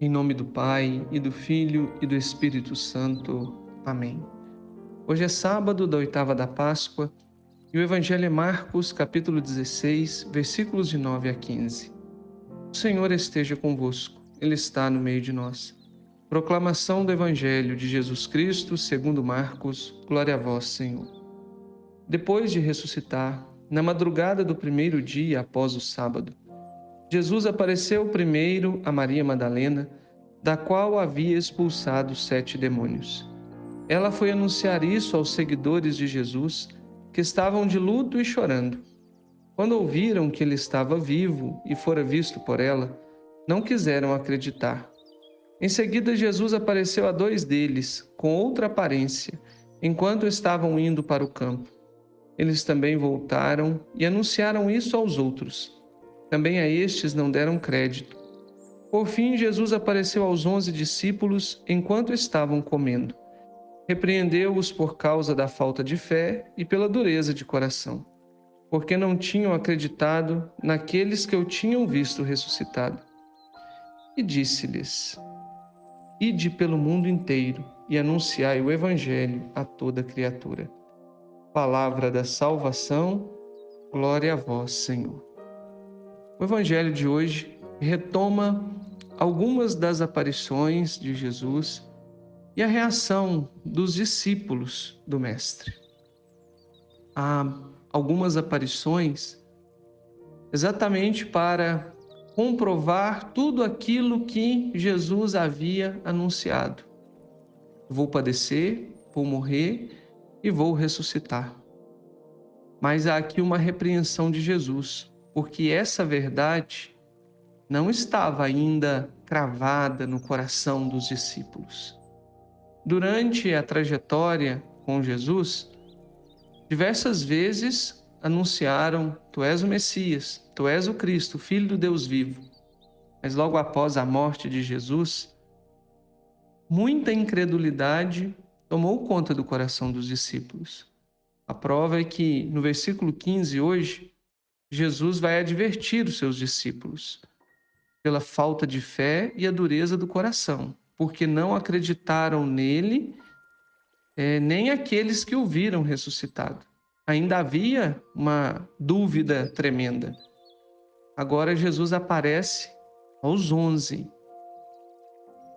Em nome do Pai, e do Filho, e do Espírito Santo. Amém. Hoje é sábado da oitava da Páscoa, e o Evangelho é Marcos, capítulo 16, versículos de 9 a 15. O Senhor esteja convosco, Ele está no meio de nós. Proclamação do Evangelho de Jesus Cristo, segundo Marcos. Glória a vós, Senhor. Depois de ressuscitar, na madrugada do primeiro dia após o sábado, Jesus apareceu primeiro a Maria Madalena, da qual havia expulsado 7 demônios. Ela foi anunciar isso aos seguidores de Jesus, que estavam de luto e chorando. Quando ouviram que ele estava vivo e fora visto por ela, não quiseram acreditar. Em seguida, Jesus apareceu a 2 deles, com outra aparência, enquanto estavam indo para o campo. Eles também voltaram e anunciaram isso aos outros. Também a estes não deram crédito. Por fim, Jesus apareceu aos 11 discípulos enquanto estavam comendo. Repreendeu-os por causa da falta de fé e pela dureza de coração, porque não tinham acreditado naqueles que o tinham visto ressuscitado. E disse-lhes: Ide pelo mundo inteiro e anunciai o Evangelho a toda criatura. Palavra da salvação, glória a vós, Senhor. O Evangelho de hoje retoma algumas das aparições de Jesus e a reação dos discípulos do Mestre. Há algumas aparições exatamente para comprovar tudo aquilo que Jesus havia anunciado. Vou padecer, vou morrer e vou ressuscitar. Mas há aqui uma repreensão de Jesus, porque essa verdade não estava ainda cravada no coração dos discípulos. Durante a trajetória com Jesus, diversas vezes anunciaram: Tu és o Messias, Tu és o Cristo, Filho do Deus vivo. Mas logo após a morte de Jesus, muita incredulidade tomou conta do coração dos discípulos. A prova é que no versículo 15 hoje, Jesus vai advertir os seus discípulos pela falta de fé e a dureza do coração, porque não acreditaram nele, nem aqueles que o viram ressuscitado. Ainda havia uma dúvida tremenda. Agora Jesus aparece aos 11,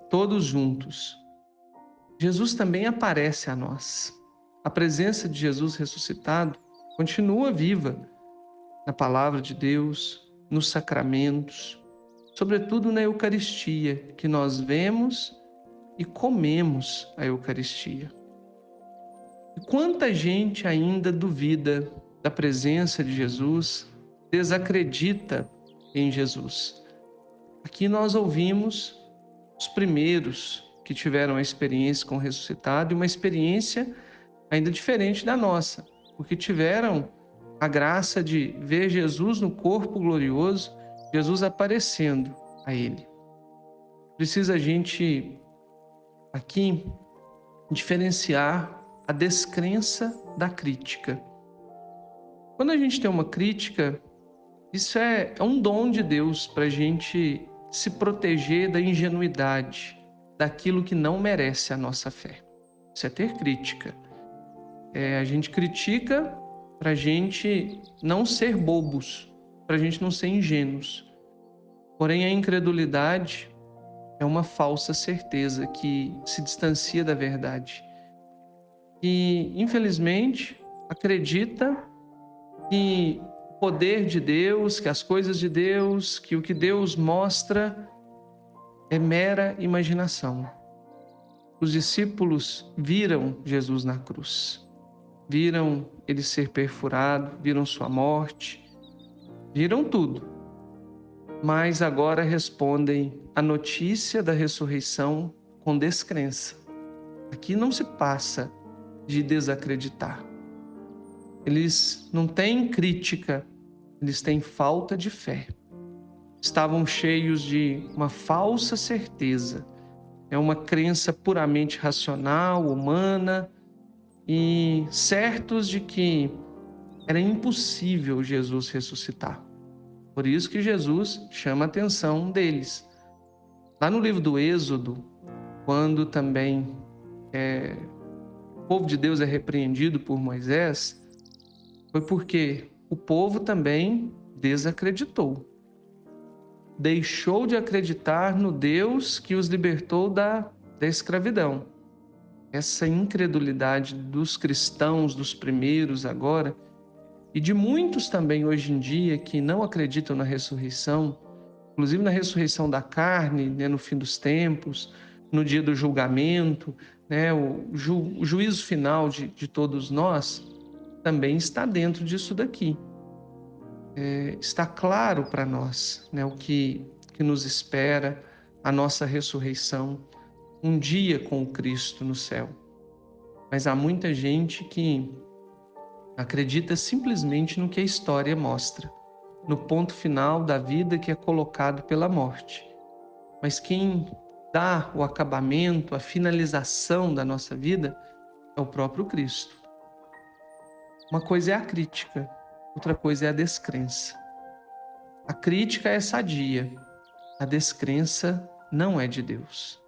todos juntos. Jesus também aparece a nós. A presença de Jesus ressuscitado continua viva na palavra de Deus, nos sacramentos, sobretudo na Eucaristia, que nós vemos e comemos a Eucaristia. E quanta gente ainda duvida da presença de Jesus, desacredita em Jesus. Aqui nós ouvimos os primeiros que tiveram a experiência com o ressuscitado, e uma experiência ainda diferente da nossa, porque tiveram a graça de ver Jesus no corpo glorioso, Jesus aparecendo a ele. Precisa a gente aqui diferenciar a descrença da crítica. Quando a gente tem uma crítica, isso é um dom de Deus para a gente se proteger da ingenuidade, daquilo que não merece a nossa fé. Isso é ter crítica. A gente critica para a gente não ser bobos, para a gente não ser ingênuos. Porém, a incredulidade é uma falsa certeza que se distancia da verdade. E, infelizmente, acredita que o poder de Deus, que as coisas de Deus, que o que Deus mostra é mera imaginação. Os discípulos viram Jesus na cruz. Viram ele ser perfurado, viram sua morte, viram tudo. Mas agora respondem à notícia da ressurreição com descrença. Aqui não se passa de desacreditar. Eles não têm crítica, eles têm falta de fé. Estavam cheios de uma falsa certeza. É uma crença puramente racional, humana, e certos de que era impossível Jesus ressuscitar. Por isso que Jesus chama a atenção deles. Lá no livro do Êxodo, quando também o povo de Deus é repreendido por Moisés, foi porque o povo também desacreditou. Deixou de acreditar no Deus que os libertou da escravidão. Essa incredulidade dos cristãos, dos primeiros agora, e de muitos também hoje em dia que não acreditam na ressurreição, inclusive na ressurreição da carne, né, no fim dos tempos, no dia do julgamento, né, o juízo final de todos nós, também está dentro disso daqui. Está claro para nós, né, o que nos espera, a nossa ressurreição, um dia com o Cristo no céu. Mas há muita gente que acredita simplesmente no que a história mostra, no ponto final da vida que é colocado pela morte. Mas quem dá o acabamento, a finalização da nossa vida é o próprio Cristo. Uma coisa é a crítica, outra coisa é a descrença. A crítica é sadia, a descrença não é de Deus.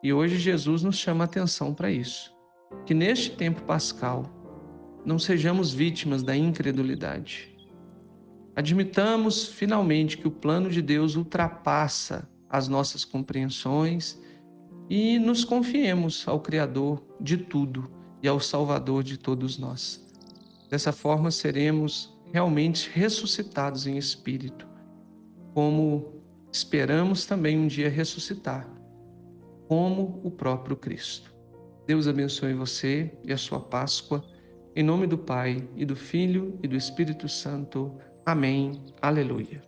E hoje Jesus nos chama a atenção para isso, que neste tempo pascal não sejamos vítimas da incredulidade. Admitamos finalmente que o plano de Deus ultrapassa as nossas compreensões e nos confiemos ao Criador de tudo e ao Salvador de todos nós. Dessa forma seremos realmente ressuscitados em espírito, como esperamos também um dia ressuscitar, como o próprio Cristo. Deus abençoe você e a sua Páscoa. Em nome do Pai, e do Filho, e do Espírito Santo. Amém. Aleluia.